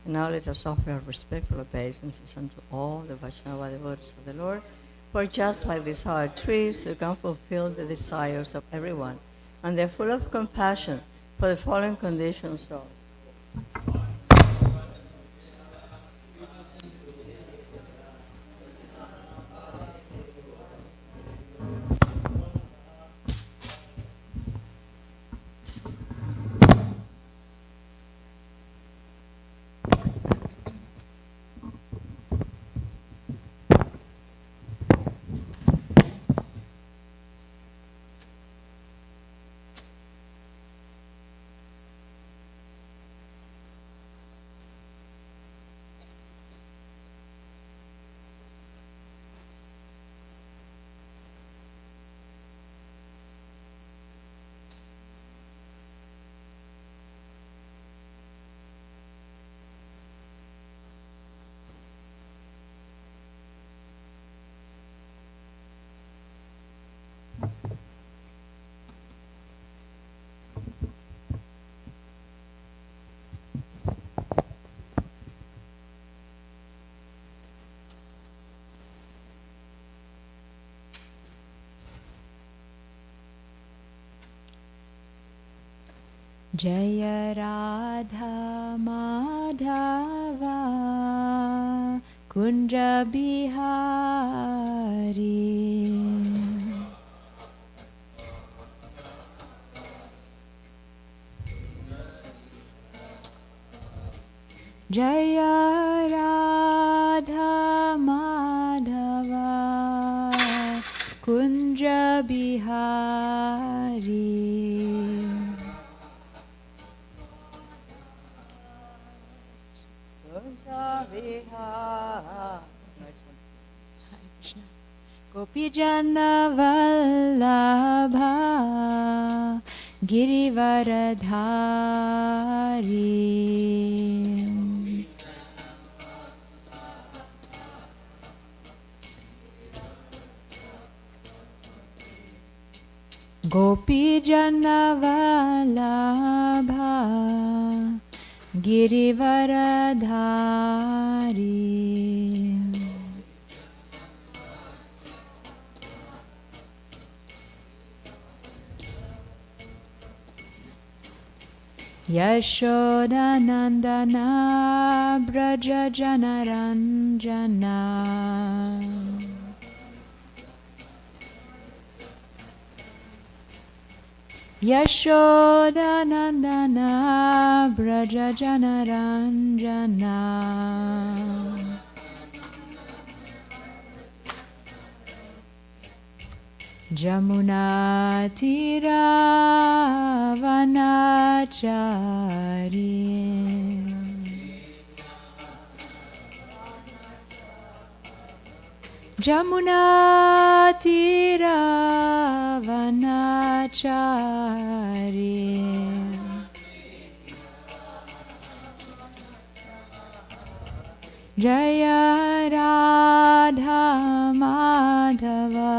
And now let us offer our respectful obeisances unto all the Vaishnava devotees of the Lord, for just like these hard trees who can fulfill the desires of everyone, and they're full of compassion for the fallen conditions of Jaya Radha Madhava Kunja Bihari Jaya Radha Madhava Kunja Bihari Gopijana Vallabha Girivaradhari Gopijana Vallabha Girivaradhari Yashodanandana Braja Janaranjana Yashodanandana Braja Janaranjana Jamuna Tira Vanachari Jamuna Tira Vanachari Jaya Radha Madhava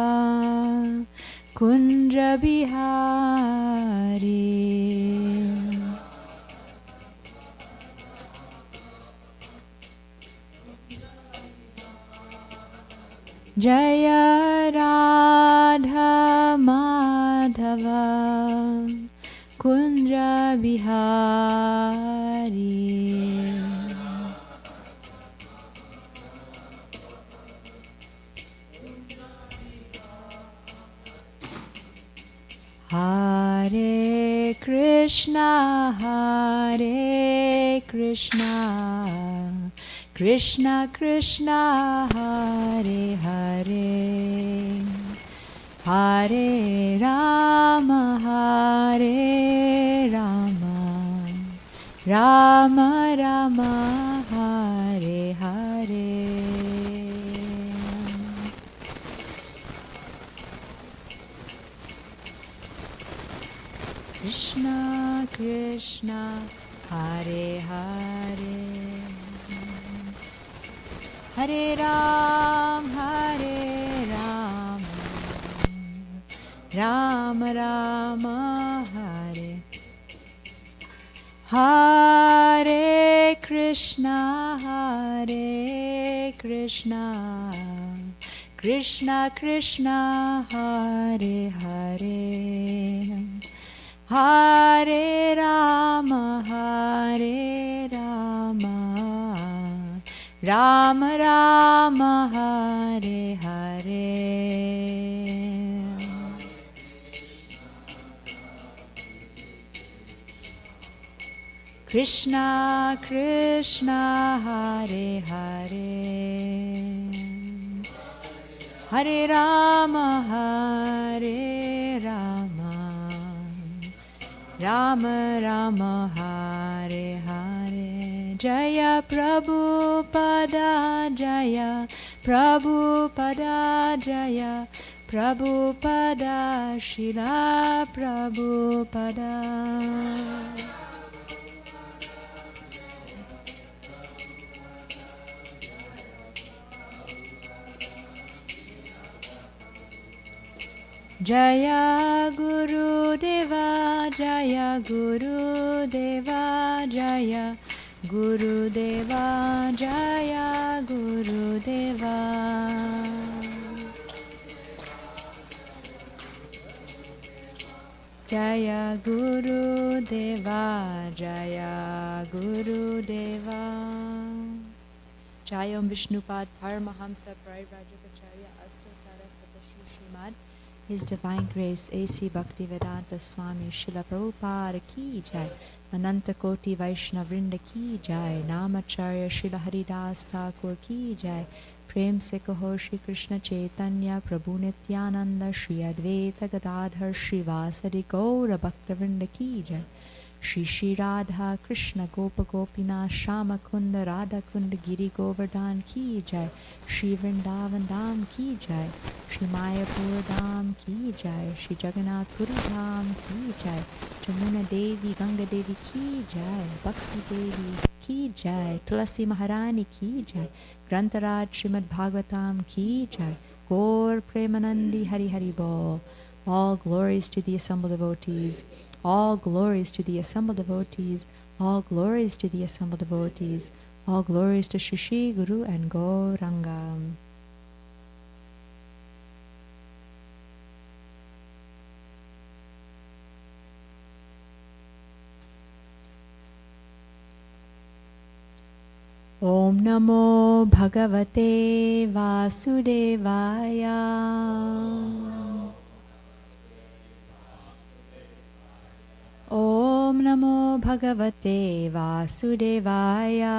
Kunja Bihari Jaya Radha Madhava Kunja Bihari Hare Krishna, Hare Krishna, Krishna Krishna, Hare Hare, Hare Rama, Hare Rama, Rama Rama, Hare Hare. Krishna Krishna Hare Hare Hare Ram Ram Rama Hare Hare Krishna Krishna, Hare Krishna, Krishna Krishna, Hare Hare, Hare Rama, Hare Rama, Rama Rama, Hare Hare. Krishna Krishna, Hare Hare, Hare Rama, Hare Rama, Rama Rama, Hare Hare. Jaya Prabhupada, Jaya Prabhupada, Jaya Prabhupada, Srila Prabhupada. Jaya Guru Deva, Jaya Guru Deva, Jaya Guru Deva, Jaya Guru Deva. Jaya Guru Deva, Jaya Guru Deva. Jaya Om Vishnupad Paramahamsa Parivrajakacharya Asta Saraswata Shri Srimad His Divine Grace A.C. Bhaktivedanta Swami Srila Prabhupada Ki Jai, Ananta Koti Vaishnavrinda Ki Jai, Namacharya Srila Haridas Thakur Ki Jai, Prem Se Kaho Shri Krishna Chaitanya Prabhu Nityananda Shri Advaita Gadadhar Shri Vasari Gaura Bhaktavrinda Ki Jai, Shri Shri Radha Krishna Gopa Gopinath Shama Kunda Radha Kunda Giri Govardhan Ki Jai, Shri Vrindavan Dham Ki Jai, Shri Mayapur Dham Ki Jai, Shri Jagannath Puri Dham Ki Jai, Jamuna Devi Ganga Devi Ki Jai, Bhakti Devi Ki Jai, Tulasi Maharani Ki Jai, Grantaraj Srimad Bhagavatam Ki Jai, Gaur Premanandi Hari Hari Bol. All glories to the assembled devotees. All glories to the assembled devotees. All glories to the assembled devotees. All glories to Shri Shri Guru and Gauranga. Om Namo Bhagavate Vasudevaya. Om Namo Bhagavate Vasudevaya.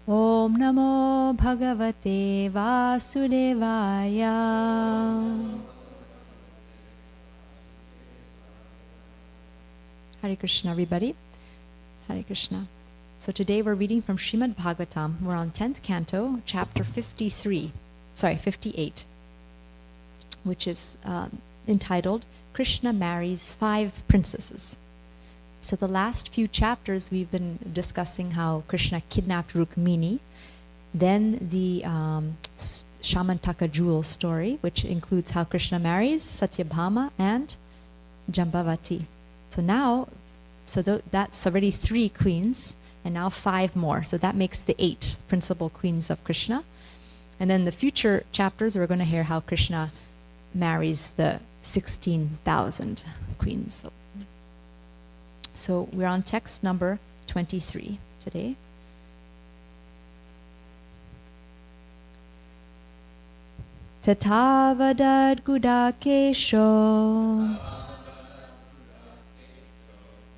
Om Namo Bhagavate Vasudevaya. Hare Krishna, everybody. Hare Krishna. So today we're reading from Srimad Bhagavatam. We're on 10th canto, chapter 58, which is entitled Krishna Marries 5 Princesses. So the last few chapters we've been discussing how Krishna kidnapped Rukmini, then the Shamantaka jewel story, which includes how Krishna marries Satyabhama and Jambavati. So now, that's already 3 queens, and now 5 more. So that makes the 8 principal queens of Krishna. And then the future chapters, we're going to hear how Krishna marries the 16,000 queens. So we're on text number 23 today. Tatavadad Gudakesho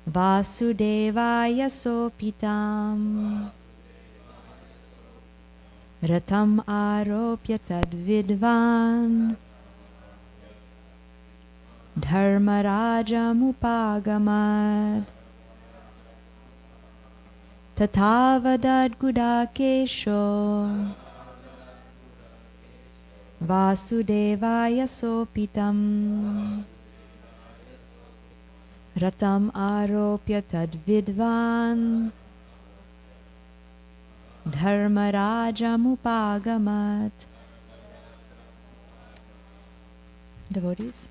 Vasudevaya Sopitam Ratam Aropya Tadvidvan Dharmarajamupagamat Tatavadad Gudakesho Vasudevaya Sopitam Ratam Aropya Tadvidvan Dharmarajamupagamat. Devotees?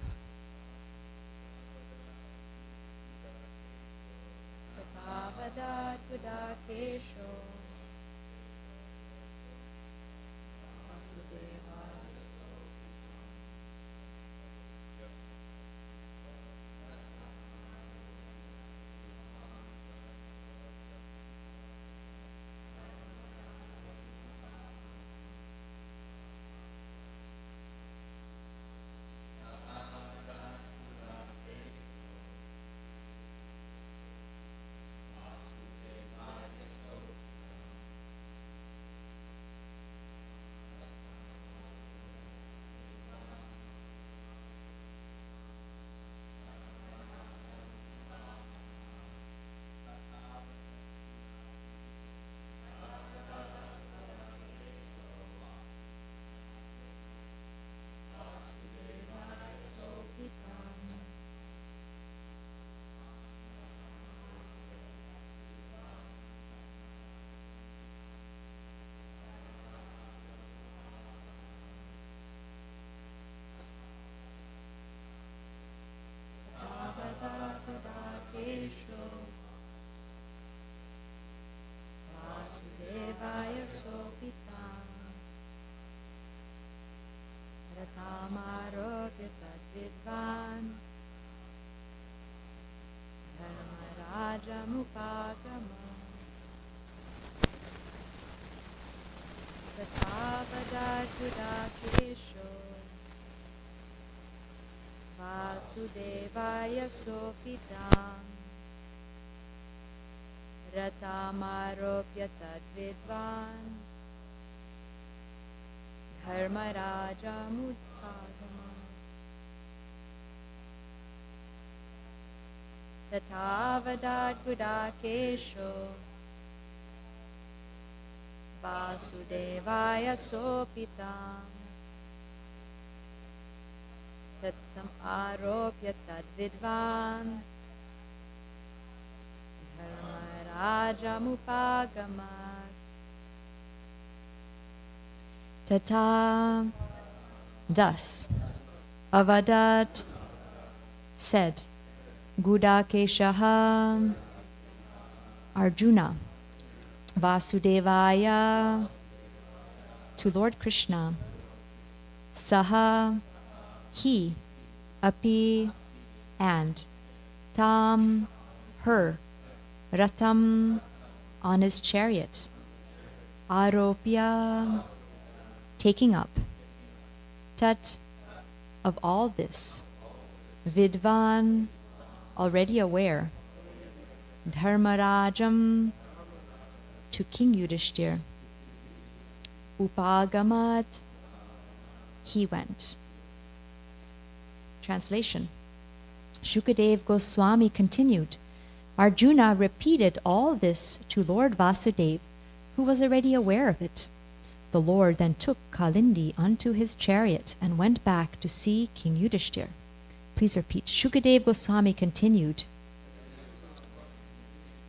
Kesho Vasudeva Kesho Vasudevaya Sopitam Ratamaropya Tadvidvan Dharmarajamupagama Tatavadadgudakesho Vasudevaya Sopitam Ratamaropya Tadvidvan Dharmarajamupagama Tatavadadgudakesho Vasudevaya Sopitam Tattam Aropya Tadvidvan Dharmarajamupagamat Tata. Thus, Avadat said, Gudakeshaha Arjuna Vasudevaya to Lord Krishna, Saha he, Api and, Tam her, Ratam on his chariot, Aropya taking up, Tat of all this, Vidvan already aware, Dharmarajam to King Yudhishthir, Upagamat he went. Translation. Shukadev Goswami continued, Arjuna repeated all this to Lord Vasudeva, who was already aware of it. The Lord then took Kalindi onto his chariot and went back to see King Yudhishthir. Please repeat. Shukadev Goswami continued,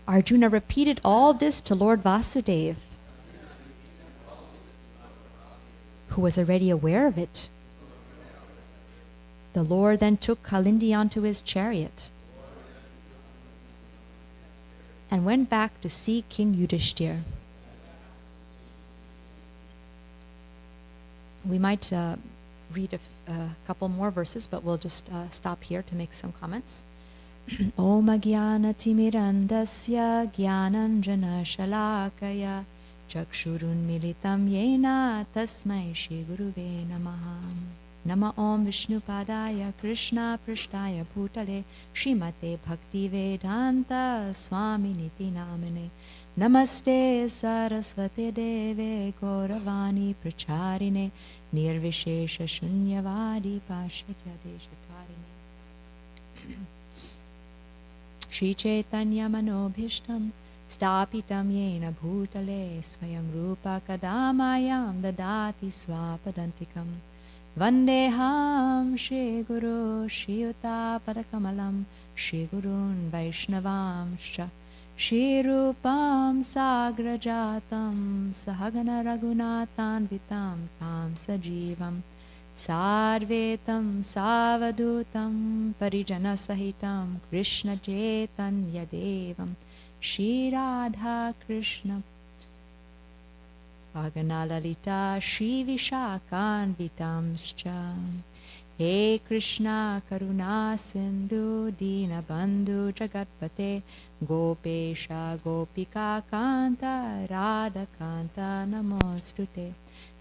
Arjuna repeated all this to Lord Vasudeva, who was already aware of it. The Lord then took Kalindi onto his chariot and went back to see King Yudhishthir. We might read a couple more verses, but we'll just stop here to make some comments. Om Agyana Timirandasya Gyananjana Shalakaya Chakshurun Militam Yena Tasmai Shri Guruve Namaha. Nama Om Vishnu Padaya Krishna Prishtaya Bhutale Srimate Bhakti Vedanta Swami Niti Namane Namaste Saraswate Deve Gauravani Pracharine Nirvishesha Shunyavadi Pashatya Deshatarine Shri Chaitanya Manobhishtam Stapitam Yena Bhutale Swayam Rupa Kadamayam Dadati Swapadantikam Vandeham Shri Guru Shri Yuta Padakamalam Shri Gurun Vaishnavam Shri Rupam Sagrajatam Sahagana Raghunatan Vitam Tam Sajivam Sarvetam Savadutam Parijana Sahitam Krishna Chaitanya Devam Shri Radha Krishna Bhaganalalita Shri Vishakanvitamscha He Krishna Karuna Sindhu Dina Bandhu Jagatpate Gopesha Gopika Kanta Radha Kanta Namostute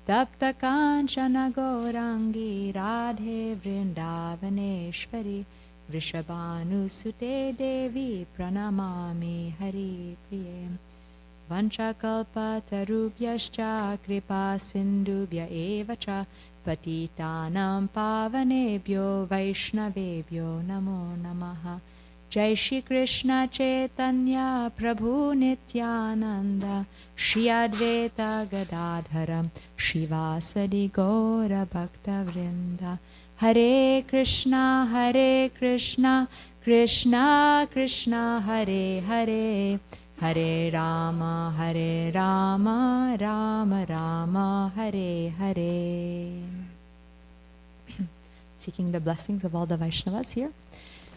Tapta Kanchana Gaurangi Radhe Vrindavaneshwari Vrishabhanusute Devi Pranamami Hari Priye Vanchakalpatarubhyascha Kripa Sindhubhya Evacha Patitanam Pavanebhyo Vaishnavebhyo Namo Namaha Jai Shri Krishna Chaitanya Prabhu Nityananda Shri Advaita Gadadharam Shivasadi Gaura Bhakta Vrinda Hare Krishna Krishna Krishna Hare Hare Hare Rama Rama Rama Hare Hare. Seeking the blessings of all the Vaishnavas here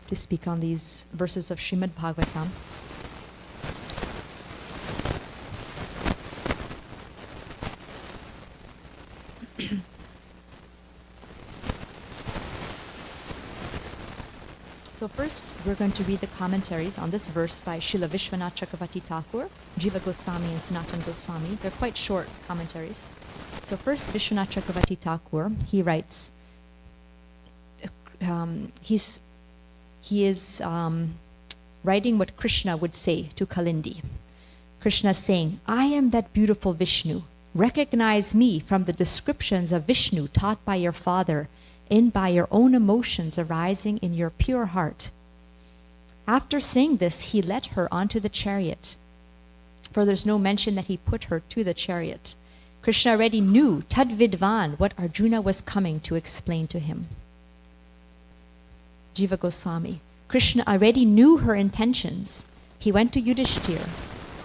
to speak on these verses of Srimad Bhagavatam. So first, we're going to read the commentaries on this verse by Srila Vishwanath Chakravarti Thakur, Jiva Goswami, and Sanatan Goswami. They're quite short commentaries. So first, Vishwanath Chakravarti Thakur, he writes, he is writing what Krishna would say to Kalindi. Krishna is saying, I am that beautiful Vishnu. Recognize me from the descriptions of Vishnu taught by your father and by your own emotions arising in your pure heart. After saying this, he led her onto the chariot. For there's no mention that he put her to the chariot. Krishna already knew, Tad Vidvan, what Arjuna was coming to explain to him. Jiva Goswami. Krishna already knew her intentions. He went to Yudhishthir,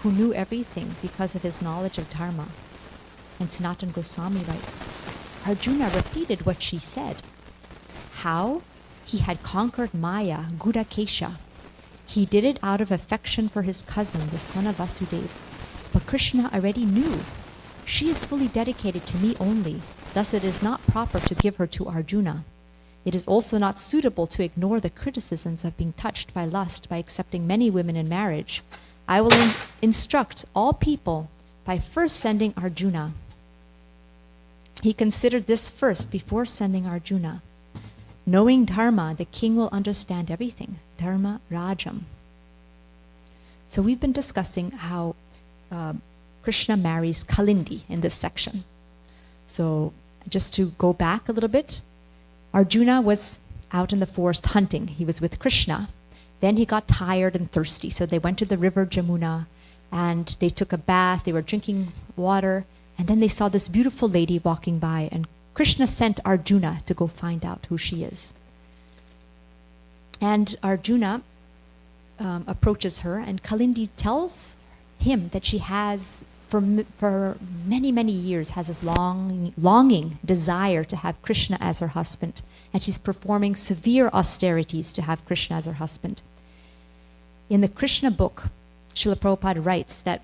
who knew everything because of his knowledge of Dharma. And Sanatan Goswami writes, Arjuna repeated what she said. How? He had conquered Maya, Gudakesha. He did it out of affection for his cousin, the son of Vasudeva. But Krishna already knew. She is fully dedicated to me only. Thus it is not proper to give her to Arjuna. It is also not suitable to ignore the criticisms of being touched by lust by accepting many women in marriage. I will instruct all people by first sending Arjuna. He considered this first before sending Arjuna. Knowing Dharma, the king will understand everything. Dharma Rajam. So we've been discussing how Krishna marries Kalindi in this section. So just to go back a little bit, Arjuna was out in the forest hunting. He was with Krishna. Then he got tired and thirsty, so they went to the river Jamuna and they took a bath. They were drinking water, and then they saw this beautiful lady walking by, and Krishna sent Arjuna to go find out who she is. And Arjuna approaches her, and Kalindi tells him that she has, for many, many years, has this longing desire to have Krishna as her husband. And she's performing severe austerities to have Krishna as her husband. In the Krishna book, Srila Prabhupada writes that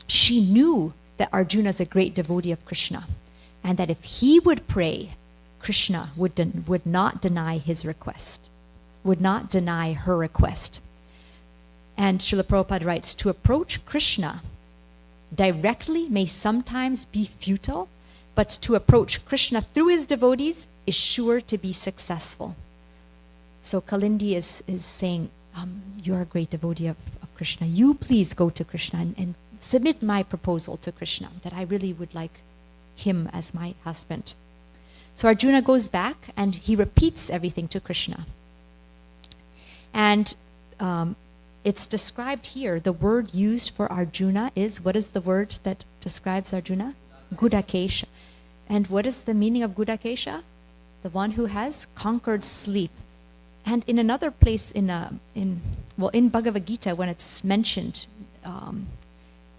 she knew that Arjuna is a great devotee of Krishna, and that if he would pray, Krishna would not deny his request, would not deny her request. And Srila Prabhupada writes, to approach Krishna directly may sometimes be futile, but to approach Krishna through his devotees is sure to be successful. So Kalindi is saying, you're a great devotee of Krishna. You please go to Krishna and submit my proposal to Krishna, that I really would like him as my husband. So Arjuna goes back and he repeats everything to Krishna. And it's described here, the word used for Arjuna is, what is the word that describes Arjuna? Gudakesha. And what is the meaning of Gudakesha? The one who has conquered sleep. And in another place in Bhagavad Gita, when it's mentioned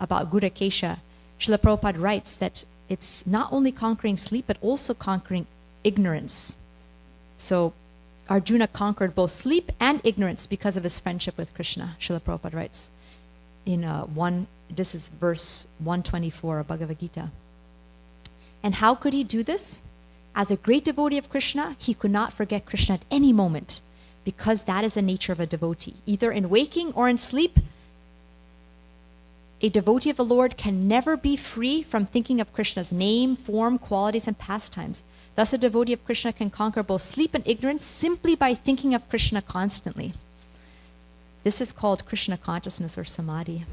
about Gudakesha, Srila Prabhupada writes that it's not only conquering sleep, but also conquering ignorance. So Arjuna conquered both sleep and ignorance because of his friendship with Krishna, Srila Prabhupada writes. this is verse 124 of Bhagavad Gita. And how could he do this? As a great devotee of Krishna, he could not forget Krishna at any moment, because that is the nature of a devotee. Either in waking or in sleep, a devotee of the Lord can never be free from thinking of Krishna's name, form, qualities, and pastimes. Thus, a devotee of Krishna can conquer both sleep and ignorance simply by thinking of Krishna constantly. This is called Krishna consciousness or samadhi.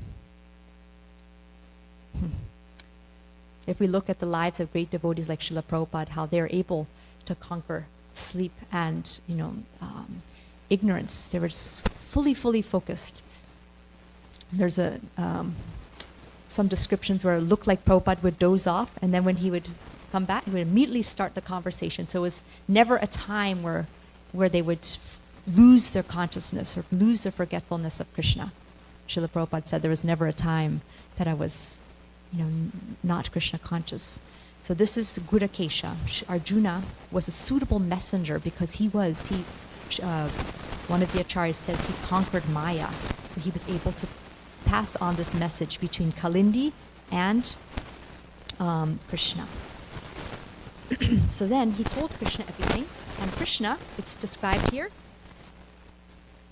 If we look at the lives of great devotees like Srila Prabhupada, how they're able to conquer sleep and ignorance, they were fully focused. There's some descriptions where it looked like Prabhupada would doze off, and then when he would come back, he would immediately start the conversation. So it was never a time where they would lose their consciousness or lose their forgetfulness of Krishna. Srila Prabhupada said there was never a time that I was not Krishna conscious. So this is Gudakesha. Arjuna was a suitable messenger because one of the acharyas says he conquered Maya. So he was able to pass on this message between Kalindi and Krishna. So then he told Krishna everything. And Krishna, it's described here.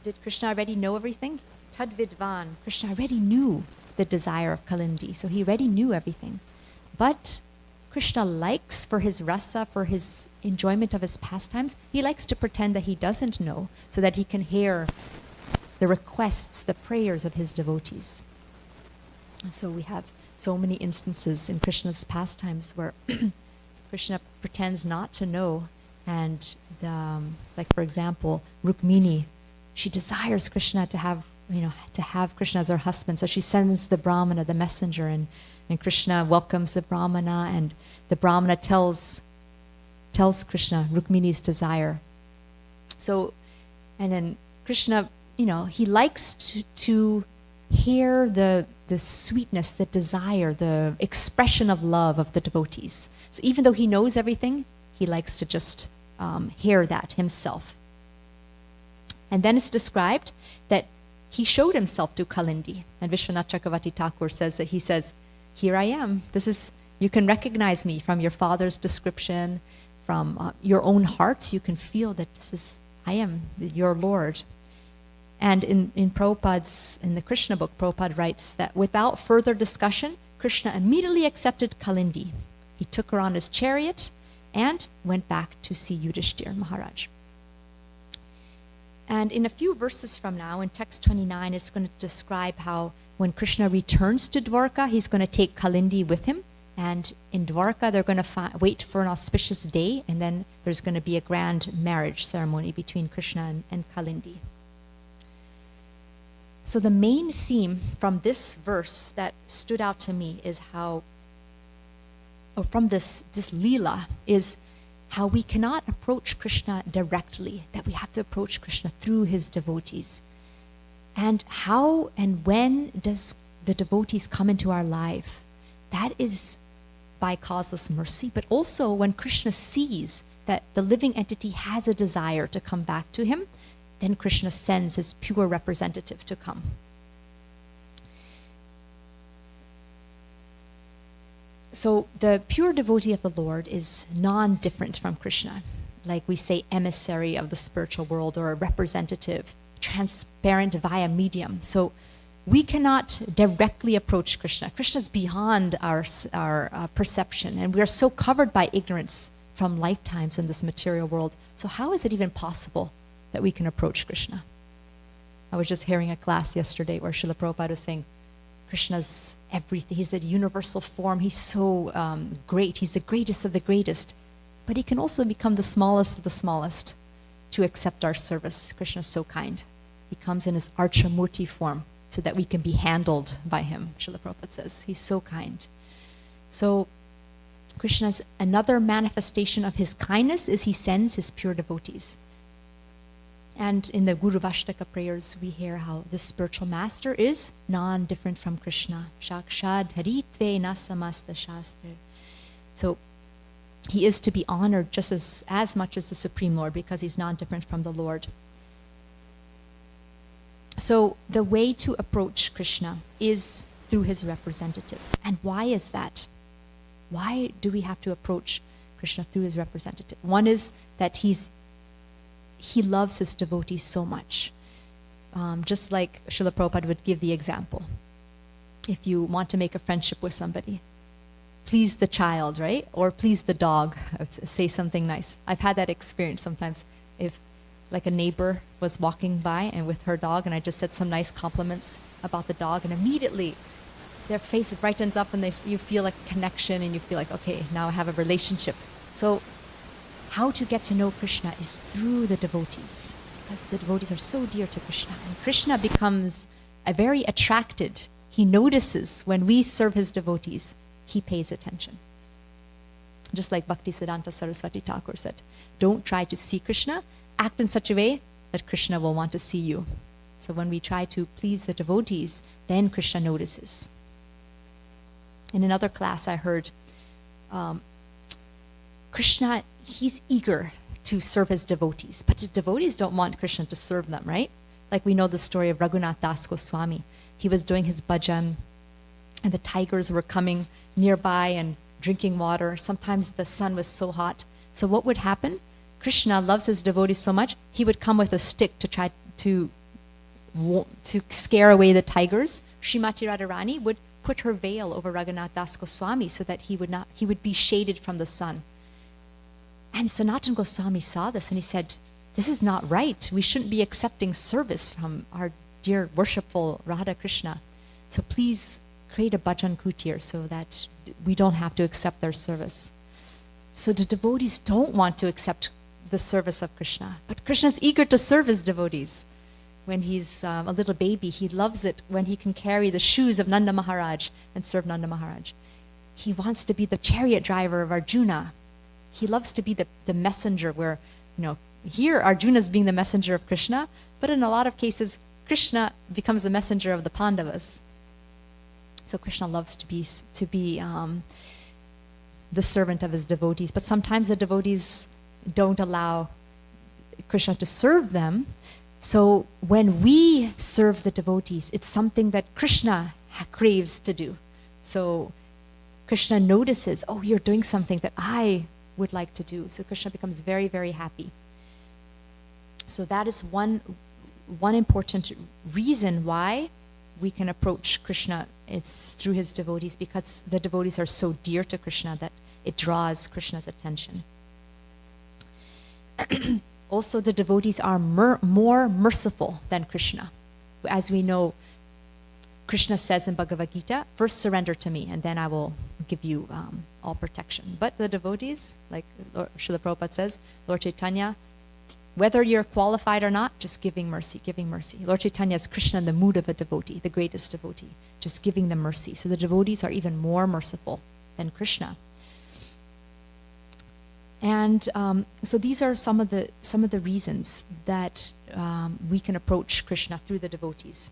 Did Krishna already know everything? Tadvidvan. Krishna already knew the desire of Kalindi. So he already knew everything. But Krishna likes, for his rasa, for his enjoyment of his pastimes, he likes to pretend that he doesn't know so that he can hear the requests, the prayers of his devotees. So we have so many instances in Krishna's pastimes where Krishna pretends not to know. And like for example, Rukmini, she desires Krishna to have Krishna as her husband. So she sends the Brahmana, the messenger, and Krishna welcomes the Brahmana, and the Brahmana tells Krishna Rukmini's desire. So, and then Krishna, he likes to hear the sweetness, the desire, the expression of love of the devotees. So even though he knows everything, he likes to just hear that himself. And then it's described that he showed himself to Kalindi. And Vishwanath Chakravarti Thakur says that he says, "Here I am. You can recognize me from your father's description, from your own heart. You can feel that I am your Lord." And in the Krishna book, Prabhupada writes that without further discussion, Krishna immediately accepted Kalindi. He took her on his chariot and went back to see Yudhishthir Maharaj. And in a few verses from now, in text 29, it's going to describe how when Krishna returns to Dwarka, he's going to take Kalindi with him. And in Dwarka, they're going to wait for an auspicious day, and then there's going to be a grand marriage ceremony between Krishna and Kalindi. So the main theme from this verse that stood out to me is from this Leela, is how we cannot approach Krishna directly, that we have to approach Krishna through his devotees. And how and when does the devotees come into our life? That is by causeless mercy, but also when Krishna sees that the living entity has a desire to come back to him, then Krishna sends his pure representative to come. So the pure devotee of the Lord is non-different from Krishna. Like we say, emissary of the spiritual world, or a representative, transparent via medium. So we cannot directly approach Krishna. Krishna's beyond our perception, and we are so covered by ignorance from lifetimes in this material world. So how is it even possible that we can approach Krishna? I was just hearing a class yesterday where Srila Prabhupada was saying, Krishna's everything. He's the universal form. He's so great. He's the greatest of the greatest. But he can also become the smallest of the smallest to accept our service. Krishna's so kind. He comes in his Archamurti form so that we can be handled by him, Srila Prabhupada says. He's so kind. So Krishna's another manifestation of his kindness is he sends his pure devotees. And in the Guru Vashtaka prayers, we hear how the spiritual master is non-different from Krishna. Shakshad haritve nasamasta shastra. So he is to be honored just as much as the Supreme Lord, because he's non-different from the Lord. So the way to approach Krishna is through his representative. And why is that? Why do we have to approach Krishna through his representative? One is that he loves his devotees so much. Just like Srila Prabhupada would give the example. If you want to make a friendship with somebody, please the child, right? Or please the dog, say something nice. I've had that experience sometimes. If like a neighbor was walking by and with her dog and I just said some nice compliments about the dog and immediately their face brightens up and you feel like a connection and you feel like, okay, now I have a relationship. So how to get to know Krishna is through the devotees, because the devotees are so dear to Krishna. And Krishna becomes very attracted. He notices when we serve his devotees, he pays attention. Just like Bhaktisiddhanta Saraswati Thakur said, don't try to see Krishna, act in such a way that Krishna will want to see you. So when we try to please the devotees, then Krishna notices. In another class I heard, Krishna, he's eager to serve his devotees, but the devotees don't want Krishna to serve them, right? Like we know the story of Raghunath Das Goswami. He was doing his bhajan and the tigers were coming nearby and drinking water. Sometimes the sun was so hot. So what would happen? Krishna loves his devotees so much, he would come with a stick to try to scare away the tigers. Srimati Radharani would put her veil over Raghunath Das Goswami so that he would be shaded from the sun. And Sanatana Goswami saw this and he said, this is not right. We shouldn't be accepting service from our dear worshipful Radha Krishna. So please create a bhajan kutir so that we don't have to accept their service. So the devotees don't want to accept the service of Krishna, but Krishna is eager to serve his devotees. When he's a little baby, he loves it when he can carry the shoes of Nanda Maharaj and serve Nanda Maharaj. He wants to be the chariot driver of Arjuna. He loves to be the messenger where, here Arjuna is being the messenger of Krishna, but in a lot of cases, Krishna becomes the messenger of the Pandavas. So Krishna loves to be the servant of his devotees, but sometimes the devotees don't allow Krishna to serve them. So when we serve the devotees, it's something that Krishna craves to do. So Krishna notices, oh, you're doing something that I would like to do. So Krishna becomes very, very happy. So that is one important reason why we can approach Krishna. It's through his devotees, because the devotees are so dear to Krishna that it draws Krishna's attention. Also, the devotees are more merciful than Krishna. As we know, Krishna says in Bhagavad Gita, first surrender to me, and then I will give you all protection. But the devotees, like Srila Prabhupada says, Lord Chaitanya, whether you're qualified or not, just giving mercy, giving mercy. Lord Chaitanya is Krishna in the mood of a devotee, the greatest devotee, just giving them mercy. So the devotees are even more merciful than Krishna. And so these are some of the reasons that we can approach Krishna through the devotees.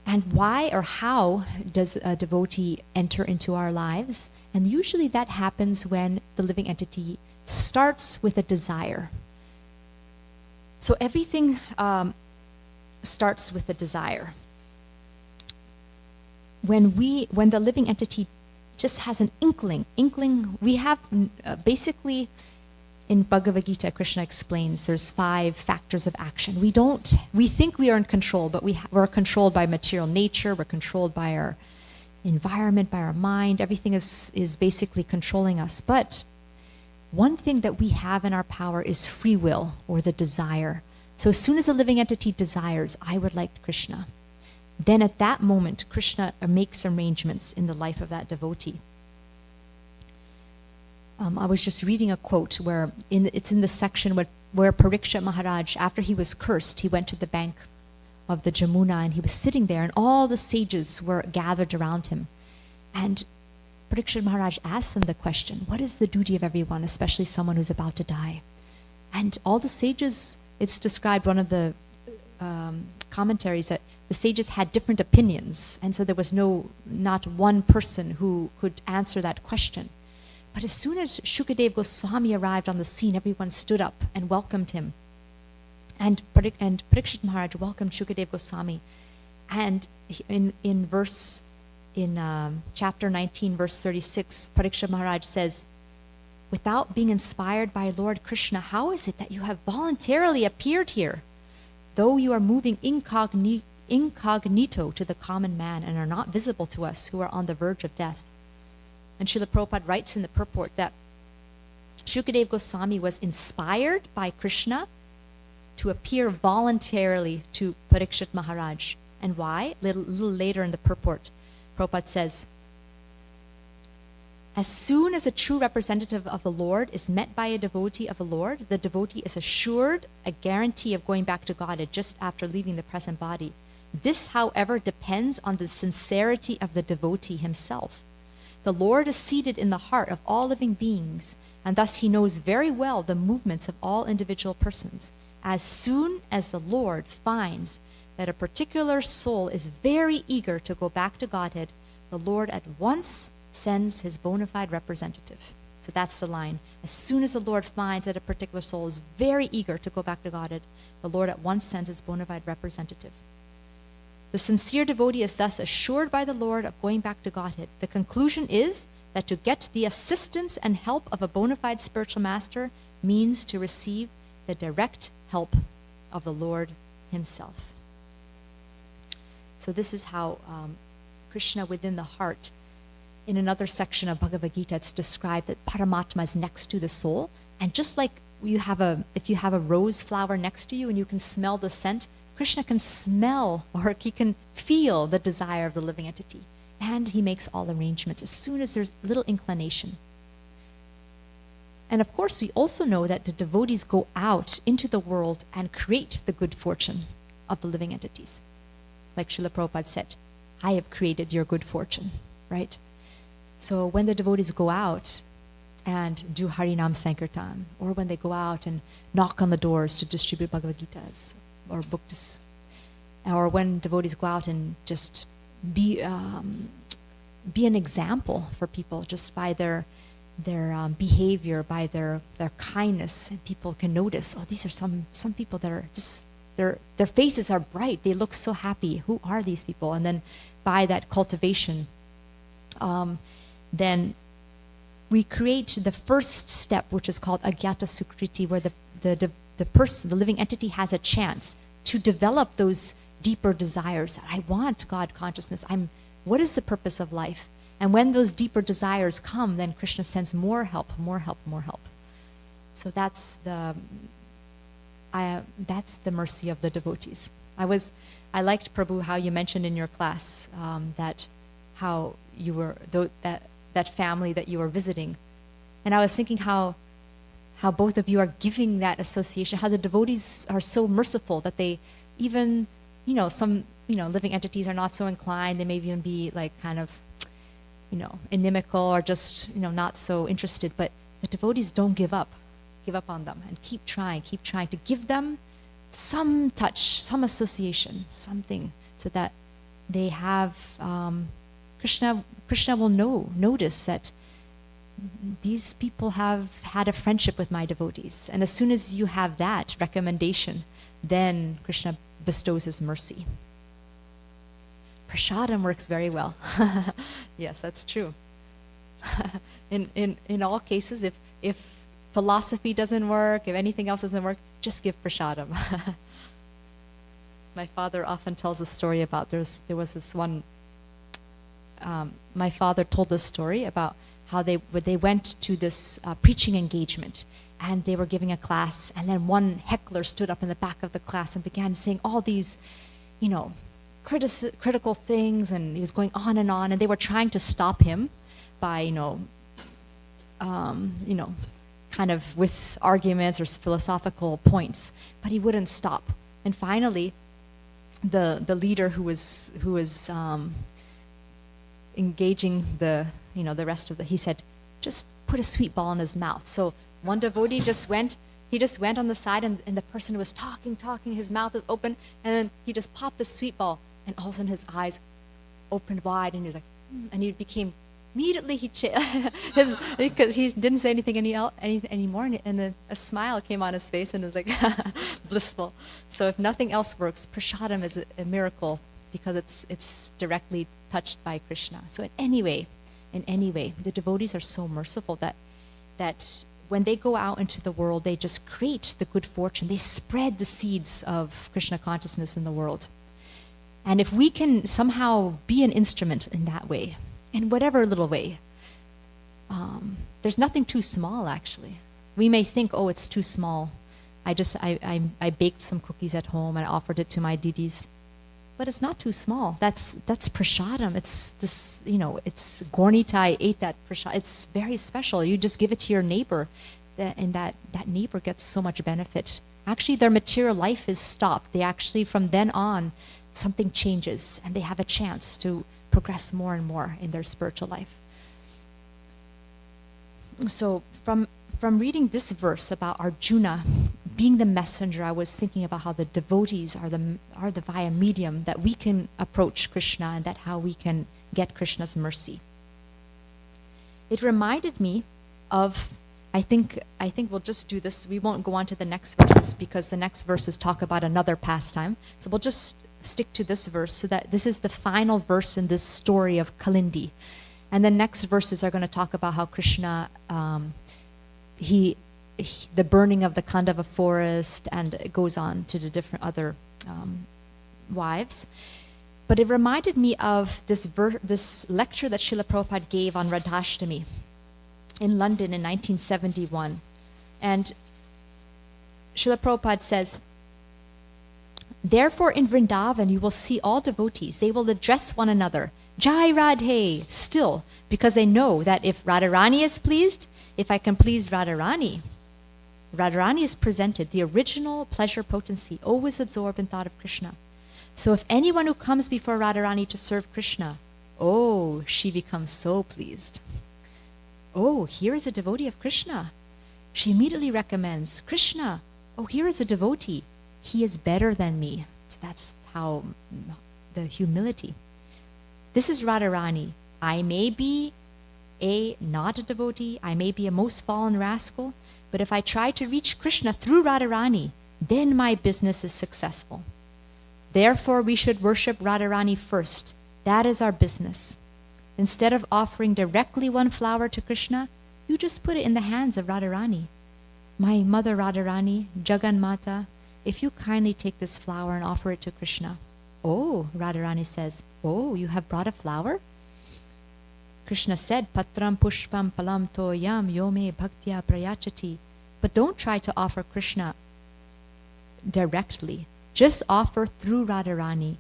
And why or how does a devotee enter into our lives? And usually that happens when the living entity starts with a desire. So everything starts with a desire. When the living entity just has an inkling, we have basically in Bhagavad Gita, Krishna explains there's 5 factors of action. We think we are in control, but we're controlled by material nature, we're controlled by our environment, by our mind, everything is basically controlling us. But one thing that we have in our power is free will, or the desire. So as soon as a living entity desires, I would like Krishna, then at that moment, Krishna makes arrangements in the life of that devotee. I was just reading a quote where it's in the section where Parikshit Maharaj, after he was cursed, he went to the bank of the Jamuna and he was sitting there and all the sages were gathered around him. And Parikshit Maharaj asked them the question, what is the duty of everyone, especially someone who's about to die? And all the sages, it's described, one of the commentaries, that the sages had different opinions, and so there was not one person who could answer that question. But as soon as Shukadev Goswami arrived on the scene, everyone stood up and welcomed him. And Parikshit Maharaj welcomed Shukadev Goswami. And in chapter 19, verse 36, Parikshit Maharaj says, without being inspired by Lord Krishna, how is it that you have voluntarily appeared here, though you are moving incognito to the common man and are not visible to us who are on the verge of death? And Srila Prabhupada writes in the purport that Shukadev Goswami was inspired by Krishna to appear voluntarily to Parikshit Maharaj. And why? A little later in the purport, Prabhupada says, as soon as a true representative of the Lord is met by a devotee of the Lord, the devotee is assured a guarantee of going back to Godhead just after leaving the present body. This, however, depends on the sincerity of the devotee himself. The Lord is seated in the heart of all living beings, and thus he knows very well the movements of all individual persons. As soon as the Lord finds that a particular soul is very eager to go back to Godhead, the Lord at once sends his bona fide representative. So that's the line. As soon as the Lord finds that a particular soul is very eager to go back to Godhead, the Lord at once sends his bona fide representative. The sincere devotee is thus assured by the Lord of going back to Godhead. The conclusion is that to get the assistance and help of a bona fide spiritual master means to receive the direct help of the Lord himself. So this is how Krishna within the heart. In another section of Bhagavad Gita, it's described that Paramatma is next to the soul. And just like if you have a rose flower next to you and you can smell the scent, Krishna can smell or he can feel the desire of the living entity. And he makes all arrangements as soon as there's little inclination. And of course, we also know that the devotees go out into the world and create the good fortune of the living entities. Like Srila Prabhupada said, I have created your good fortune, right? So when the devotees go out and do Harinam Sankirtan, or when they go out and knock on the doors to distribute Bhagavad Gitas or books, or when devotees go out and just be an example for people just by their behavior, by their kindness, and people can notice, oh, these are some people that are just, their faces are bright, they look so happy. Who are these people? And then by that cultivation, then we create the first step, which is called Agyata Sukriti, where the person, the living entity, has a chance to develop those deeper desires. I want God consciousness. What is the purpose of life? And when those deeper desires come, then Krishna sends more help, more help, more help. So that's the mercy of the devotees. I liked, Prabhu, how you mentioned in your class that how you were that family that you were visiting, and I was thinking how both of you are giving that association. How the devotees are so merciful that they even some living entities are not so inclined. They may even be like kind of inimical or just not so interested. But the devotees don't give up on them and keep trying to give them some touch, some association, something, so that they have Krishna will notice that these people have had a friendship with my devotees. And as soon as you have that recommendation, then Krishna bestows his mercy. Prasadam works very well. Yes, that's true. In all cases, if philosophy doesn't work, if anything else doesn't work, just give prasadam. My father often tells a story about there was this one. My father told this story about how they went to this preaching engagement, and they were giving a class, and then one heckler stood up in the back of the class and began saying all these, critical things, and he was going on, and they were trying to stop him by, kind of with arguments or philosophical points, but he wouldn't stop. And finally, the leader who was engaging the rest of he said, just put a sweet ball in his mouth. So one devotee just went on the side, and the person was talking, his mouth is open, and then he just popped the sweet ball, and all of a sudden his eyes opened wide, and he was like, and he became Immediately because he didn't say anything anymore, and then a smile came on his face, and it was like blissful. So if nothing else works, prasadam is a miracle because it's directly touched by Krishna. So in any way, the devotees are so merciful that when they go out into the world, they just create the good fortune. They spread the seeds of Krishna consciousness in the world. And if we can somehow be an instrument in that way, in whatever little way, there's nothing too small, actually. We may think, oh, it's too small. I baked some cookies at home and I offered it to my didis. But it's not too small. That's prasadam. It's this, it's Gornita. I ate that prasadam. It's very special. You just give it to your neighbor, and that neighbor gets so much benefit. Actually, their material life is stopped. They actually, from then on, something changes, and they have a chance to progress more and more in their spiritual life. So from reading this verse about Arjuna being the messenger, I was thinking about how the devotees are the via medium that we can approach Krishna, and that how we can get Krishna's mercy. It reminded me of, I think we'll just do this. We won't go on to the next verses because the next verses talk about another pastime. So we'll just stick to this verse, so that this is the final verse in this story of Kalindi. And the next verses are going to talk about how Krishna, the burning of the Khandava forest, and it goes on to the different other wives. But it reminded me of this lecture that Srila Prabhupada gave on Radhashtami in London in 1971. And Srila Prabhupada says, "Therefore in Vrindavan you will see all devotees. They will address one another, Jai Radhe, still, because they know that if Radharani is pleased, if I can please Radharani is presented, the original pleasure potency, always absorbed in thought of Krishna. So if anyone who comes before Radharani to serve Krishna, oh, she becomes so pleased. Oh, here is a devotee of Krishna. She immediately recommends, Krishna, oh, here is a devotee. He is better than me." So that's how the humility. "This is Radharani. I may be not a devotee. I may be a most fallen rascal. But if I try to reach Krishna through Radharani, then my business is successful. Therefore, we should worship Radharani first. That is our business. Instead of offering directly one flower to Krishna, you just put it in the hands of Radharani. My mother Radharani, Jagan Mata, if you kindly take this flower and offer it to Krishna." "Oh," Radharani says, "oh, you have brought a flower?" Krishna said, "Patram pushpam palam toyam yome bhaktya prayachati." But don't try to offer Krishna directly. Just offer through Radharani.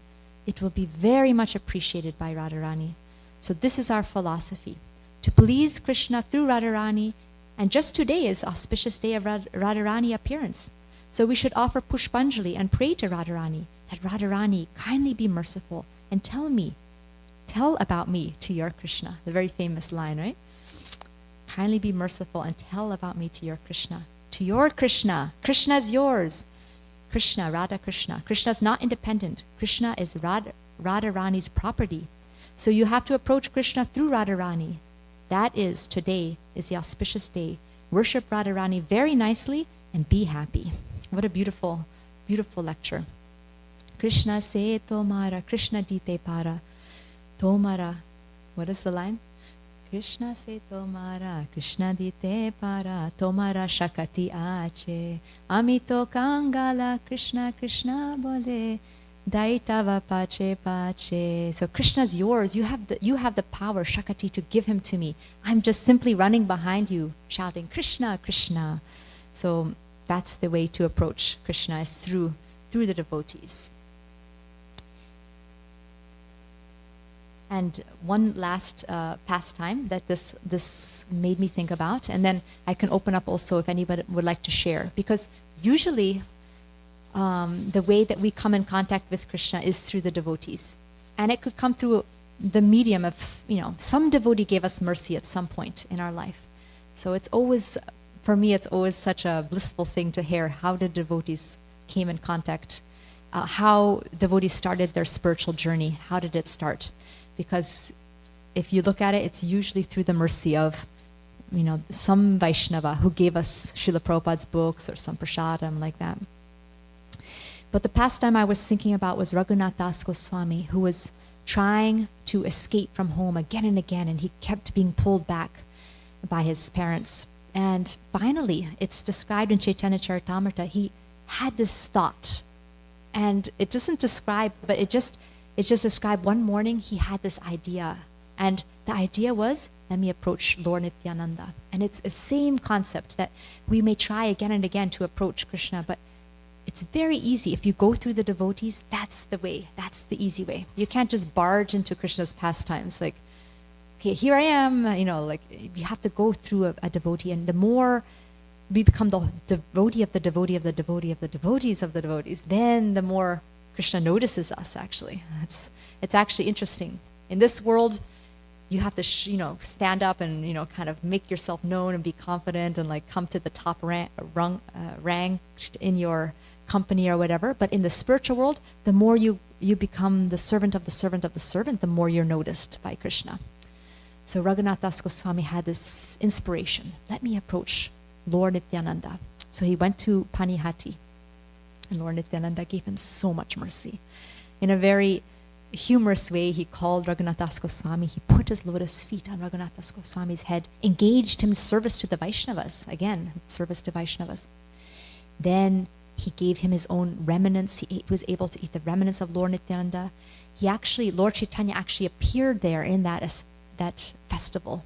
It will be very much appreciated by Radharani. So this is our philosophy. To please Krishna through Radharani, and just today is auspicious day of Radharani appearance. So we should offer Pushpanjali and pray to Radharani, that Radharani kindly be merciful and tell about me to your Krishna. The very famous line, right? Kindly be merciful and tell about me to your Krishna. To your Krishna. Krishna is yours. Krishna, Radha Krishna. Krishna is not independent. Krishna is Radharani's property. So you have to approach Krishna through Radharani. That is, today is the auspicious day. Worship Radharani very nicely and be happy. What a beautiful, beautiful lecture. Krishna se tomara, Krishna dite para. Tomara, what is the line? Krishna se tomara, Krishna dite para, tomara shakati ache, amito kangala, Krishna Krishna bole, daitava pache pache. So Krishna's yours. You have the power, Shakati, to give him to me. I'm just simply running behind you, shouting Krishna Krishna. So that's the way to approach Krishna, is through the devotees. And one last pastime that this made me think about, and then I can open up also if anybody would like to share. Because usually the way that we come in contact with Krishna is through the devotees. And it could come through the medium of, some devotee gave us mercy at some point in our life. So it's always, for me, it's always such a blissful thing to hear how the devotees came in contact, how devotees started their spiritual journey. How did it start? Because if you look at it, it's usually through the mercy of, some Vaishnava who gave us Srila Prabhupada's books or some prasadam like that. But the pastime I was thinking about was Raghunath Das Goswami, who was trying to escape from home again and again, and he kept being pulled back by his parents. And finally, it's described in Chaitanya Charitamrita, he had this thought. And it doesn't describe, but it's just described one morning he had this idea. And the idea was, let me approach Lord Nityananda. And it's the same concept that we may try again and again to approach Krishna, but it's very easy. If you go through the devotees, that's the way. That's the easy way. You can't just barge into Krishna's pastimes. Like, okay, here I am. You have to go through a devotee. And the more we become the devotee of the devotee of the devotee of the devotees of the devotees, then the more Krishna notices us, actually. It's actually interesting. In this world, you have to, stand up and, kind of make yourself known and be confident and come to the top ranked in your company or whatever. But in the spiritual world, the more you become the servant of the servant of the servant, the more you're noticed by Krishna. So Raghunath Das Goswami had this inspiration. Let me approach Lord Nityananda. So he went to Panihati, and Lord Nityananda gave him so much mercy. In a very humorous way, he called Raghunath Das Goswami. He put his lotus feet on Raghunath Das Goswami's head, engaged him in service to the Vaishnavas. Again, service to Vaishnavas. Then he gave him his own remnants. He was able to eat the remnants of Lord Nityananda. Lord Chaitanya actually appeared there in that festival.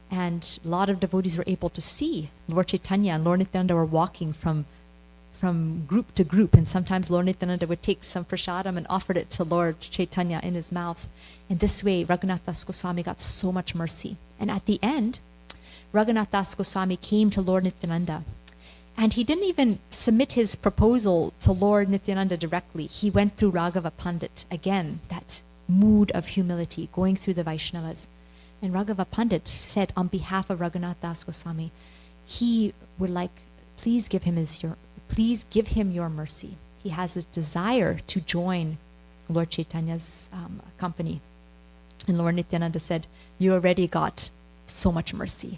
And a lot of devotees were able to see Lord Chaitanya and Lord Nityananda were walking from group to group. And sometimes Lord Nityananda would take some prasadam and offered it to Lord Chaitanya in his mouth. In this way, Raghunath Das Goswami got so much mercy. And at the end, Raghunath Das Goswami came to Lord Nityananda. And he didn't even submit his proposal to Lord Nityananda directly. He went through Raghava Pandit. Again, that mood of humility, going through the Vaishnavas. And Raghava Pandit said on behalf of Raghunath Das Goswami, he would like, please give him your mercy. He has this desire to join Lord Chaitanya's company. And Lord Nityananda said, you already got so much mercy.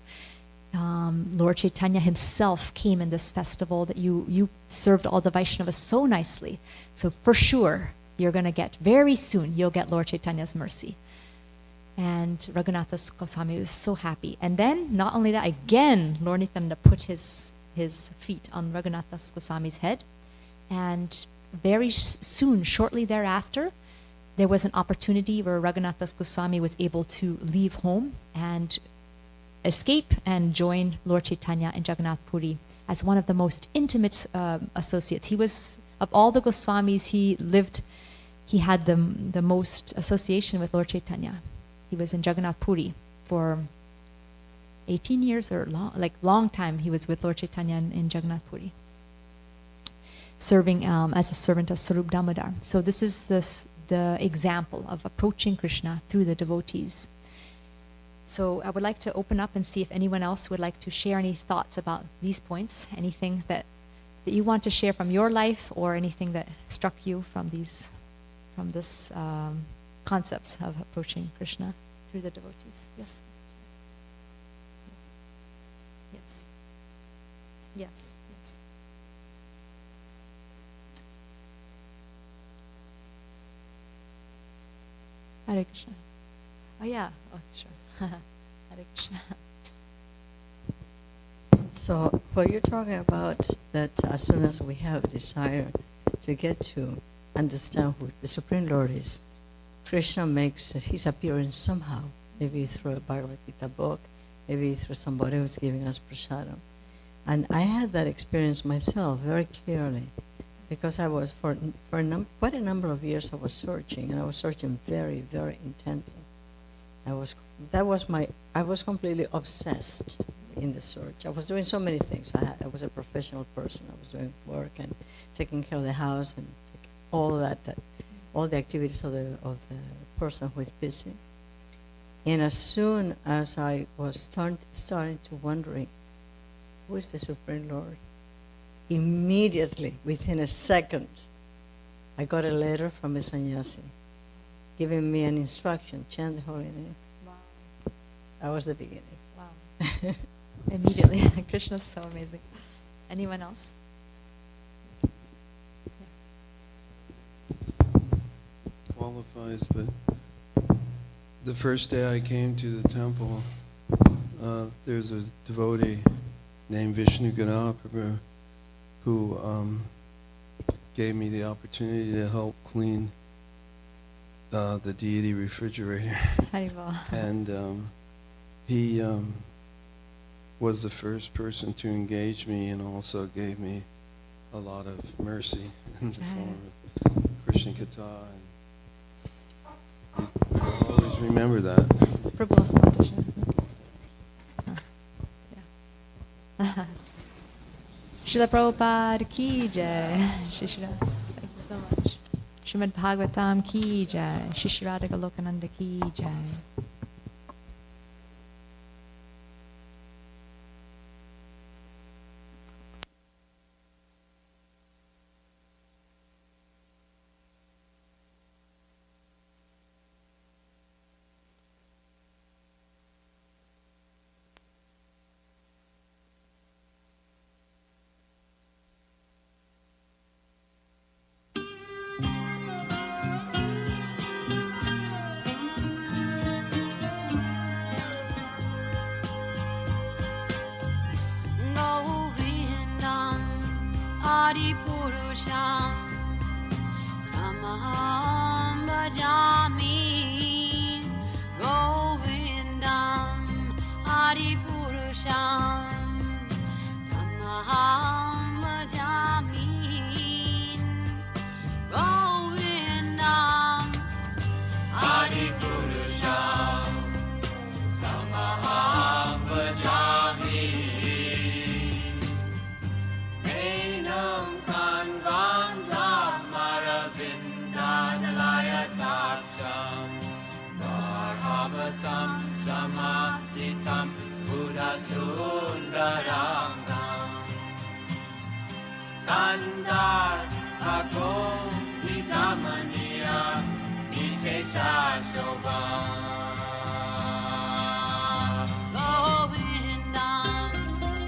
Lord Chaitanya himself came in this festival that you served all the Vaishnavas so nicely. So for sure, you're going to get, very soon, you'll get Lord Chaitanya's mercy. And Raghunath Das Goswami was so happy. And then, not only that, again, Lord Nityananda put his feet on Raghunath Das Goswami's head. And very soon, shortly thereafter, there was an opportunity where Raghunath Das Goswami was able to leave home and escape and join Lord Chaitanya in Jagannath Puri as one of the most intimate associates. He was, of all the Goswamis, he had the most association with Lord Chaitanya. He was in Jagannath Puri for 18 years or long time. He was with Lord Chaitanya in Jagannath Puri, serving as a servant of Sarup Damodar. So this is the example of approaching Krishna through the devotees. So I would like to open up and see if anyone else would like to share any thoughts about these points, anything that you want to share from your life or anything that struck you from this concepts of approaching Krishna through the devotees. Yes. Yes. Yes. Yes. Hare Krishna. Oh yeah. Oh sure. Hare Krishna. So what you're talking about, that as soon as we have a desire to get to understand who the Supreme Lord is, Krishna makes his appearance somehow, maybe through a Bhagavad Gita book, maybe through somebody who's giving us prasadam. And I had that experience myself very clearly, because I was, for quite a number of years, I was searching, and I was searching very, very intently. I was completely obsessed in the search. I was doing so many things. I was a professional person. I was doing work and taking care of the house and all that all the activities of the person who is busy. And as soon as I was starting to wondering, who is the Supreme Lord? Immediately, within a second, I got a letter from a sannyasi giving me an instruction, chant the holy name. Wow. That was the beginning. Wow. Immediately. Krishna's so amazing. Anyone else? Qualifies, but the first day I came to the temple, there's a devotee named Vishnu Ganapapa who gave me the opportunity to help clean the deity refrigerator. Haribol. And he was the first person to engage me and also gave me a lot of mercy in the form of Krishna Katha. And I'll always remember that. Prabhu's competition. Yeah. Srila Prabhupada ki jai. Shishira. Thank you so much. Srimad Bhagavatam ki jai. Shishirada Lokananda ki jai. Purusham Tamaham Bhajami Govindam Adi Purusham Tamaham Bhajami Govindam Adi Purusham Tamaham Bhajami Samasitam Buddha Sundarangam Kandar Agom Vidamaniya Vishesha Shobham Govindam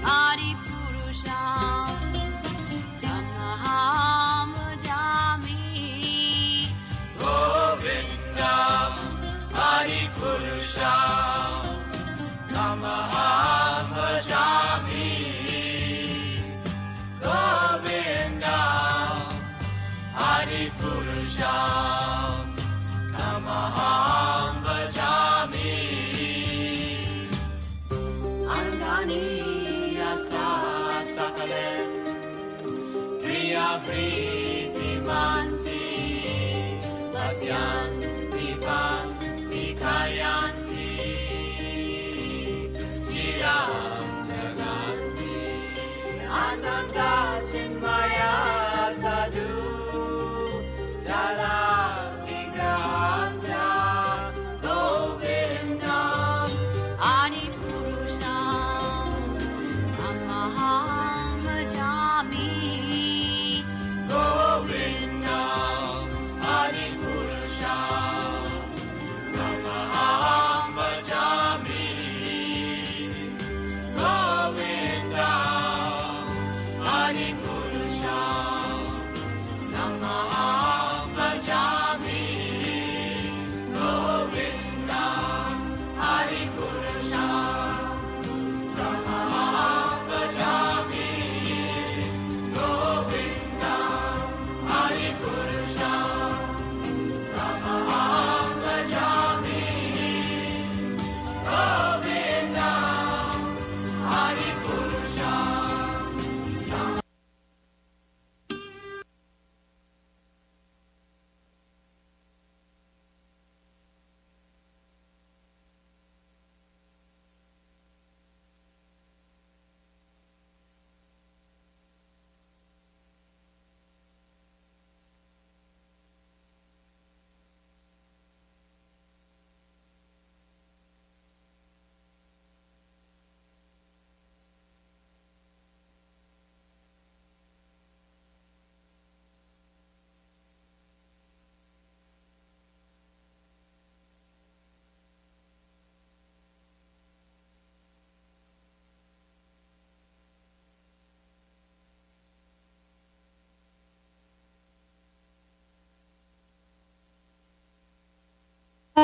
Adi Purusham Tamaham Bhajami Govindam Adi Purusham Tamaham Bhajami Govindam Adi Purusham Tamaham Bhajami Angani Yasa Sakalen Priya Vriti Manti Vasyan Dipan Dikayanti Jiram Naganti Ananda Chinmaya Sadhu Jala Vigrahasya Govindam Adi Purusham Tamaham Bhajami Govindam Adi Purusham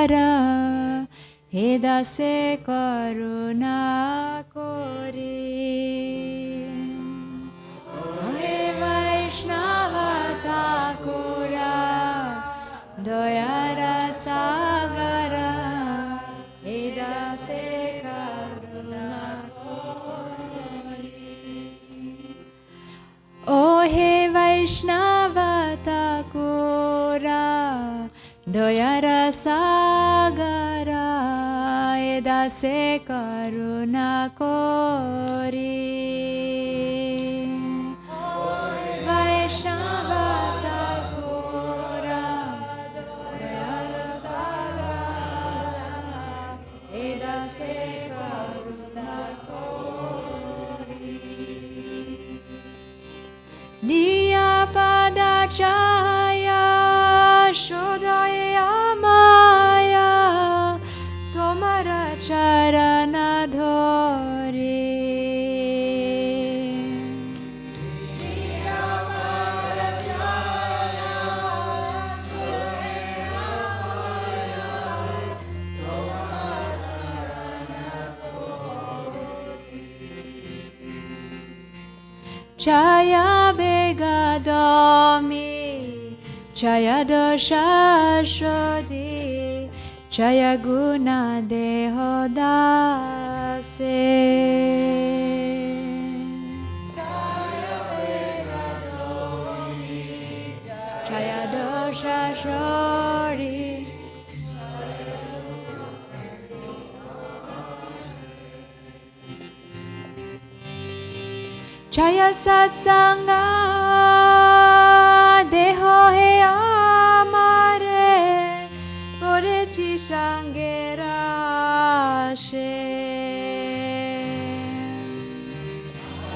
সাগারা হে দাসে করুণা করে হে বৈষ্ণব ঠাকুরা দয়ার সাগরা হে দাসে করুণা করে ও হে বৈষ্ণব ঠাকুরা দয়ার সাগরা হে দাসে করুণা করে বৈষ্ণব ঠাকুরা দয়ার সাগরা হে দাসে করুণা করে নিয়া পাদা চায়া সদয় মায়া তোমার চরণ ধরে Jaya Vegadami, Jaya Doshashodi, Jaya Guna Dehodase. Jaya Vegadami, Jaya Doshashodi. Jaya Satsanga Deho He Amare Borechi Sangera She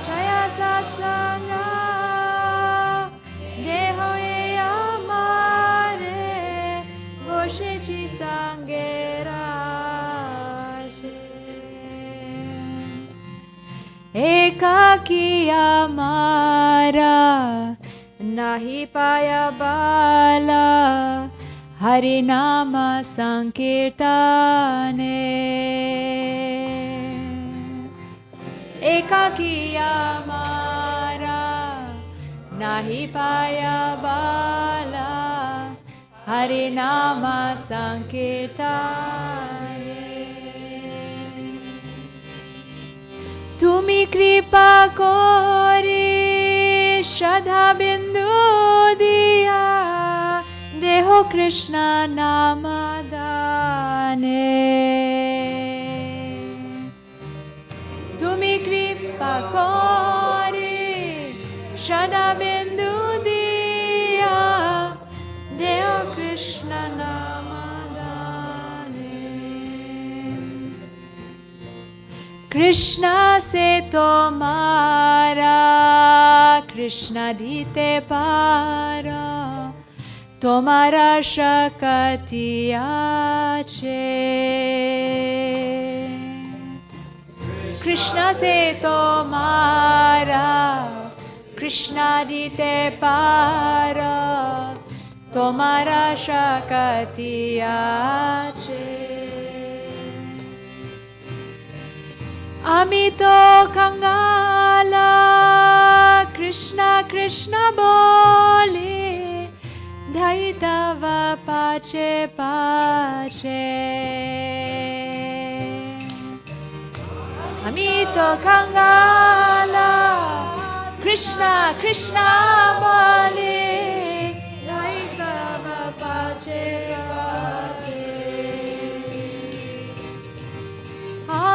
Jaya Satsanga Deho He Amare Borechi Sangera Ekaki amara nahi paya bala harinama sankirtane Ekaki amara nahi paya bala harinama sankirtane তুমি কৃপা করে সদা বিন্দু দিয়া দেহ কৃষ্ণ নাম দানে তুমি কৃপা করে সদা বিন্দু দিয়া দেহ কৃষ্ণ নাম Krishna se tomara Krishna dite para tomara shakati ache Krishna se tomara Krishna dite para tomara shakati ache আমি তো কাঙ্গালা কৃষ্ণ কৃষ্ণ বলে ধাইতব পাছে পাছে আমি তো কাঙ্গালা কৃষ্ণ কৃষ্ণ বলে ধাইতব পাছে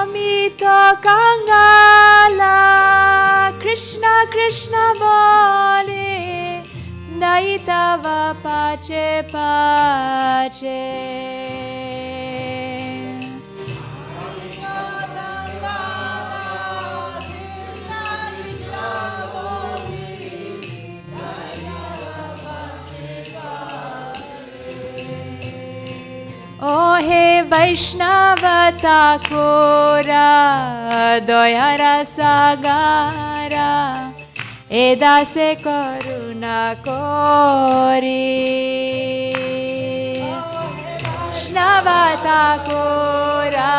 আমি তো কাঙ্গালা কৃষ্ণ কৃষ্ণ বলে দায়িতব পাছে পাছে ও হে বৈষ্ণব ঠাকুরা দয়ার সাগরা এ দাসে করুণা করি Krishna Avatakura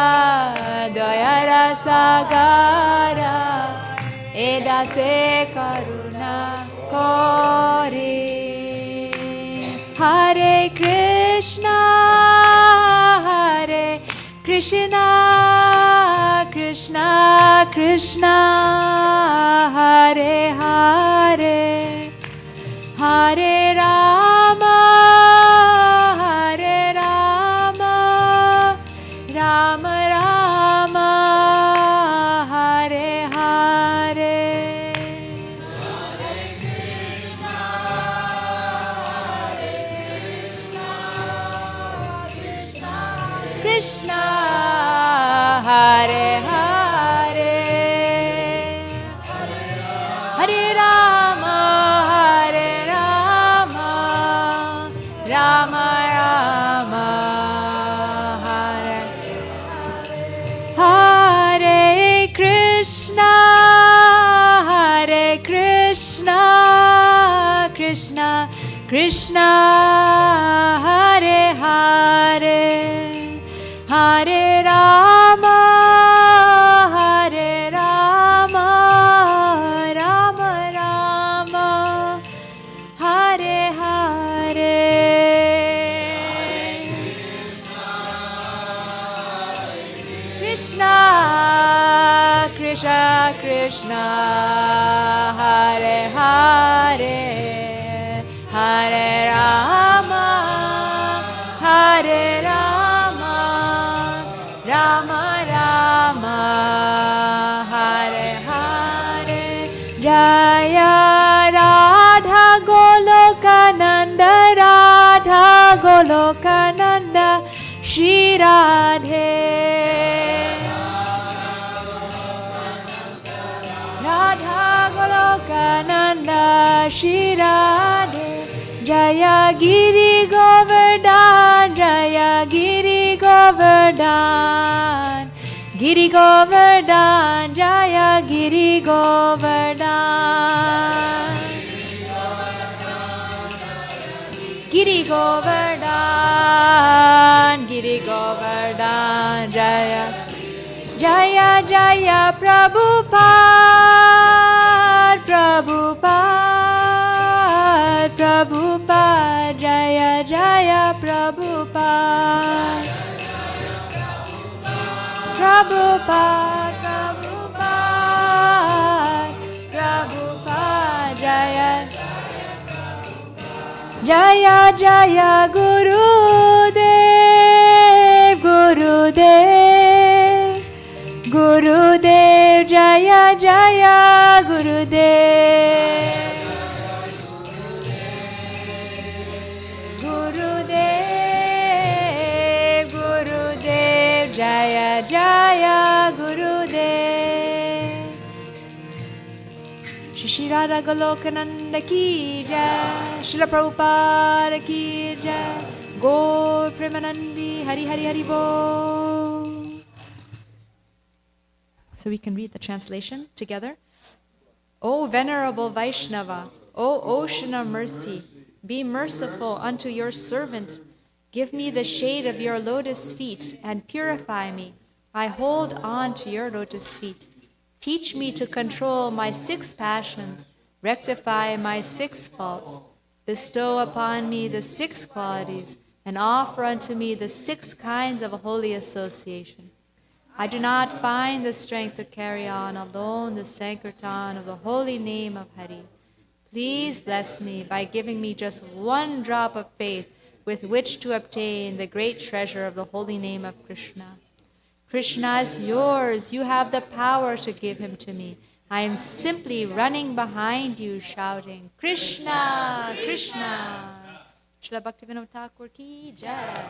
Dayara Sagara Edase Karuna Kori Hare Krishna Hare Krishna Krishna Krishna Hare Hare Hare Rama Hare Rama Rama Rama Hare Hare Krishna Hare Hare Hare Rama Hare Rama Rama Rama Hare Hare Krishna Hare Krishna Krishna Krishna Hare Hare Hare Rama Hare Rama Rama Rama Hare Hare Krishna Krishna Krishna Hare Hare Hare Rama Hare Rama Rama Rama Hare Hare Jaya Radha Golokananda Radha Golokananda Shri Radhe Radha Golokananda Shri Radhe Jaya Giri Govardhan Jaya Giri Govardhan Giri Govardhan Jaya Giri Govardhan Giri Govardhan Giri Govardhan Jaya Jaya Jaya Prabhupada Prabhupada Prabhupada Jaya Jaya Prabhupada Prabhupada Prabhupada Prabhupada Jaya Jaya Jaya Gurudev Gurudev Gurudev Jaya Jaya Gurudev Gurudev Gurudev Jaya Jaya Gurudev Shri Radha Golokananda ki jai Srila Prabhupada ki jai Gaur Premanandi Hari Hari Hari Bol. So we can read the translation together. O Venerable Vaishnava, O Ocean of Mercy, be merciful unto your servant. Give me the shade of your lotus feet and purify me. I hold on to your lotus feet. Teach me to control my 6 passions, rectify my 6 faults, bestow upon me the 6 qualities, and offer unto me the 6 kinds of holy association. I do not find the strength to carry on alone the Sankirtan of the holy name of Hari. Please bless me by giving me just 1 drop of faith with which to obtain the great treasure of the holy name of Krishna. Krishna is yours. You have the power to give him to me. I am simply running behind you shouting, Krishna, Krishna. Srila Bhaktivinoda Thakur ki jai.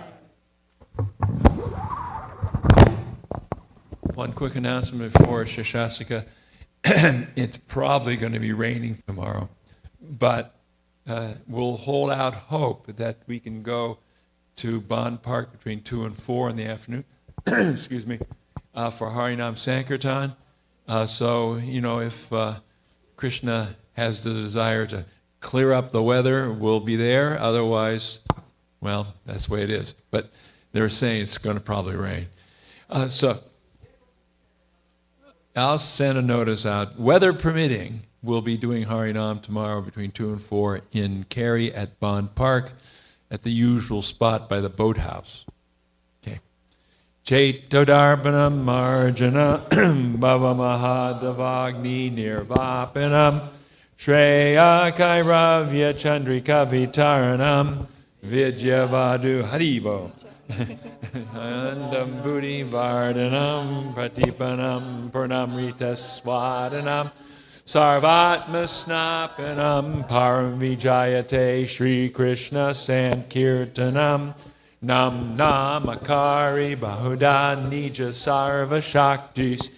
One quick announcement before Shashasika. It's probably going to be raining tomorrow, but we'll hold out hope that we can go to Bond Park between 2 and 4 in the afternoon, excuse me, for Harinam Sankirtan. So, if Krishna has the desire to clear up the weather, we'll be there. Otherwise, well, that's the way it is. But they're saying it's going to probably rain. So I'll send a notice out. Weather permitting, we'll be doing Harinam tomorrow between 2 and 4 in Cary at Bond Park at the usual spot by the boathouse. Okay. Chaitodarpanam marjana bhavamahadavagni nirvapanam Shreya Kairavya Chandrika Vitaranam Vidyavadu Haribo Andam Buddhi Vardhanam Pratipanam Purnamrita Swadanam Sarvatma Snapanam Param Vijayate Shri Krishna Sankirtanam Nam Namakari Bahuda Nija Sarva Shaktis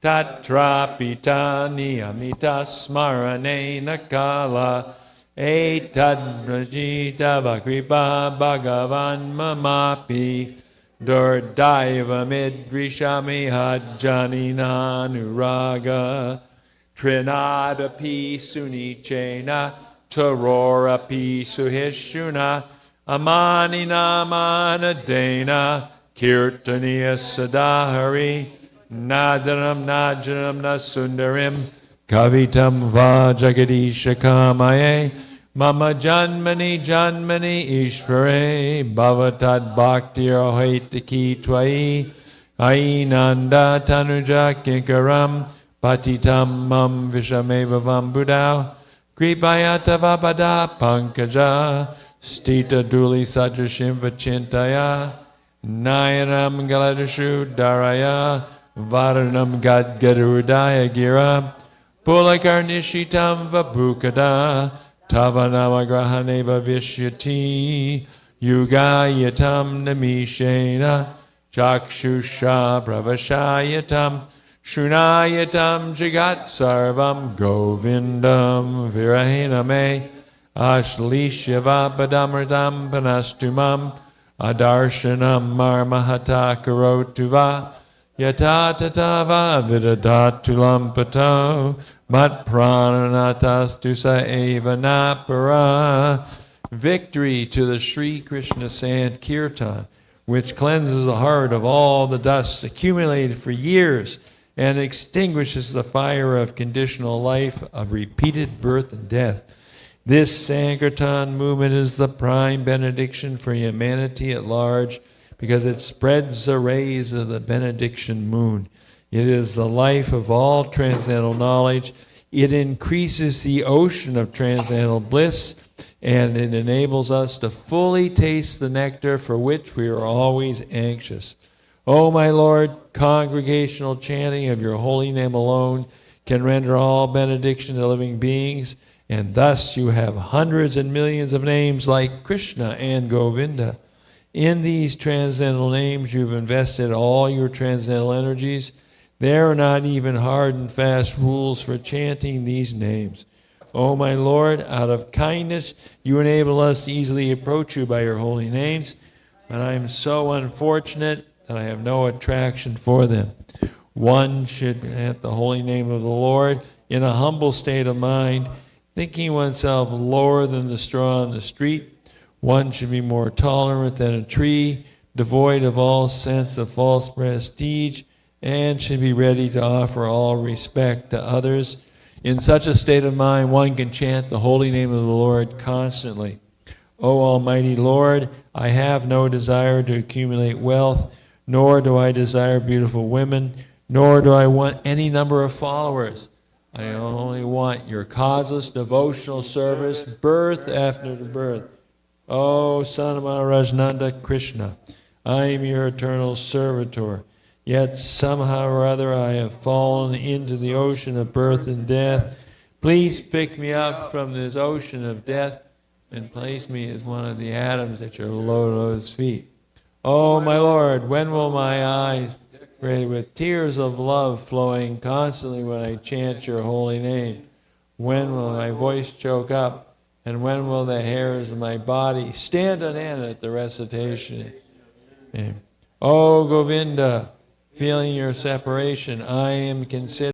Tatrapita Niyamita Smarane Nakala Etad Brajita Vakripa Bhagavan Mamapi Durdaiva Midrishami Hajjani Nanuraga Trinadapi Sunichena Tarorapi Suhishuna Amani Namanadena Kirtaniya Sadahari Nadaram Najanam Nasundarim Kavitam Va Jagadisha Kamaye Mama Janmani Janmani Ishvare Bhavatad Bhakti Rohaitaki Twai Ainanda Tanuja Kinkaram Patitam Mam Vishamevavam Buddha Kripayata Vapada Pankaja Stita Duli Sadrashim Vachintaya Nayanam Galadashu Daraya Varanam Gadgadurudaya Gira Pulakarnishitam Vabhukada Tavanamagrahaneva Vishyati Yugayatam Namishena Chakshusha Pravashayatam Shunayatam Jagat Sarvam Govindam Virahiname Ashlishyava Padamritam Panastumam Adarshanam Marmahata Karotuva Yata Tatava Vidadatulam Pato Mat Prananatas Eva Napara. Victory to the Sri Krishna Sankirtan, which cleanses the heart of all the dust accumulated for years and extinguishes the fire of conditional life of repeated birth and death. This Sankirtan movement is the prime benediction for humanity at large because it spreads the rays of the benediction moon. It is the life of all transcendental knowledge. It increases the ocean of transcendental bliss, and it enables us to fully taste the nectar for which we are always anxious. O my Lord, congregational chanting of your holy name alone can render all benediction to living beings, and thus you have hundreds and millions of names like Krishna and Govinda. In these transcendental names you've invested all your transcendental energies. There are not even hard and fast rules for chanting these names. O my Lord, out of kindness you enable us to easily approach you by your holy names, but I am so unfortunate that I have no attraction for them. One should chant the holy name of the Lord in a humble state of mind, thinking oneself lower than the straw on the street. One should be more tolerant than a tree, devoid of all sense of false prestige, and should be ready to offer all respect to others. In such a state of mind, one can chant the holy name of the Lord constantly. O Almighty Lord, I have no desire to accumulate wealth, nor do I desire beautiful women, nor do I want any number of followers. I only want your causeless devotional service, birth after birth. O Son of Maharajnanda Krishna, I am your eternal servitor. Yet somehow or other I have fallen into the ocean of birth and death. Please pick me up from this ocean of death and place me as one of the atoms at your lotus feet. Oh, my Lord, when will my eyes, decorated with tears of love flowing constantly when I chant your holy name, when will my voice choke up, and when will the hairs of my body stand on end at the recitation? Oh, Govinda, feeling your separation, I am considered